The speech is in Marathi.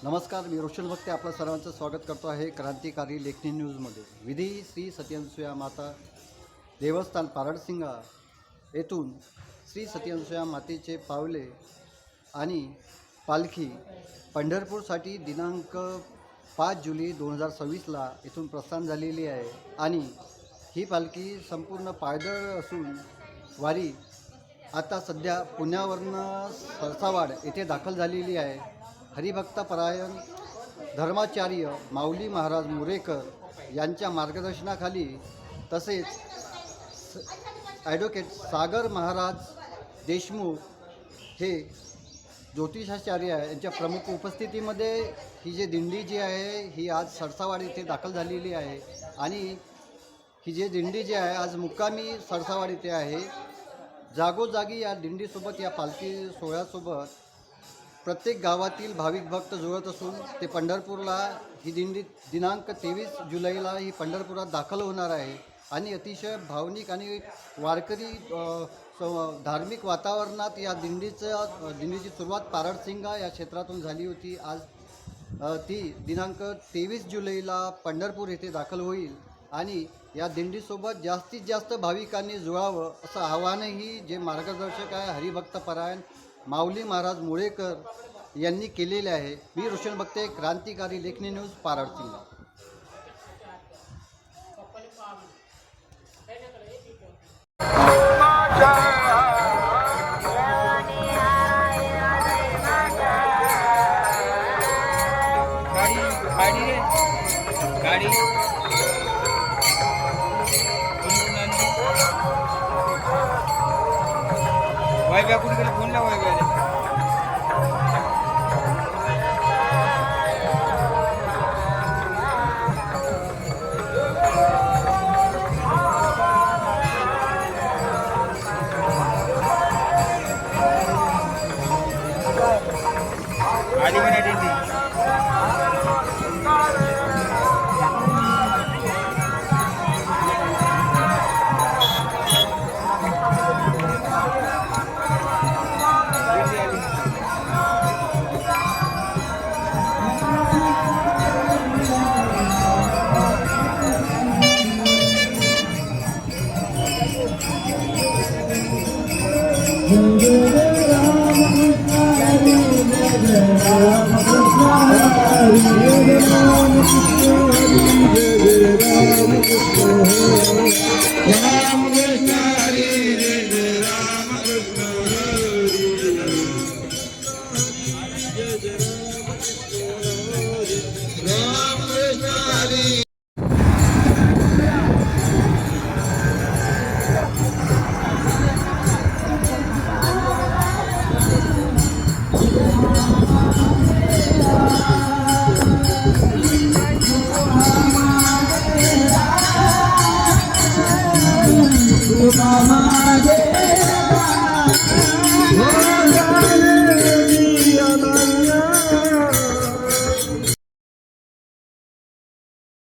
नमस्कार, मी रोशन भक्ते आपलं सर्वांचं स्वागत करतो आहे क्रांतिकारी लेखनी न्यूजमध्ये। विधी श्री सत्यअनसूया माता देवस्थान पारडसिंगा येथून श्री सत्यअनसूया मातेचे पावले आणि पालखी पंढरपूरसाठी दिनांक 5 जुलै 2026ला इथून प्रस्थान झालेली आहे आणि ही पालखी संपूर्ण पायदळ असून वारी आता सध्या पुण्यावरनं सरसावाड येथे दाखल झालेली आहे। हरिभक्तपरायण धर्माचार्य माऊली महाराज मुरेकर यांच्या मार्गदर्शनाखाली तसेच ॲडव्होकेट सागर महाराज देशमुख हे ज्योतिषाचार्य यांच्या प्रमुख उपस्थितीमध्ये ही जी दिंडी जी आहे ही आज सरसावाड येथे दाखल झालेली आहे आणि ही जी दिंडी जी आहे आज मुक्कामी सरसावाड येथे आहे। जागोजागी या दिंडीसोबत या पालखी सोहळ्यासोबत प्रत्येक गावातील भाविक भक्त जुळत असून ते पंढरपूरला ही दिंडी दिनांक 23 जुलैला ही पंढरपुरात दाखल होणार आहे आणि अतिशय भावनिक आणि वारकरी धार्मिक वातावरणात या दिंडीची सुरुवात पारडसिंगा या क्षेत्रातून झाली होती। आज ती दिनांक 23 जुलैला पंढरपूर येथे दाखल होईल आणि या दिंडीसोबत जास्तीत जास्त भाविकांनी जुळावं असं आवाहनही जे मार्गदर्शक आहे हरिभक्तपरायण माऊली महाराज मुरेकर यांनी केलेले आहे। मी रोशन भक्ते, क्रांतिकारी लेखनी न्यूज, पारडसिंगा। गाड़ी वायव्या कुठेकडे फोन लावा आधी पण Mama,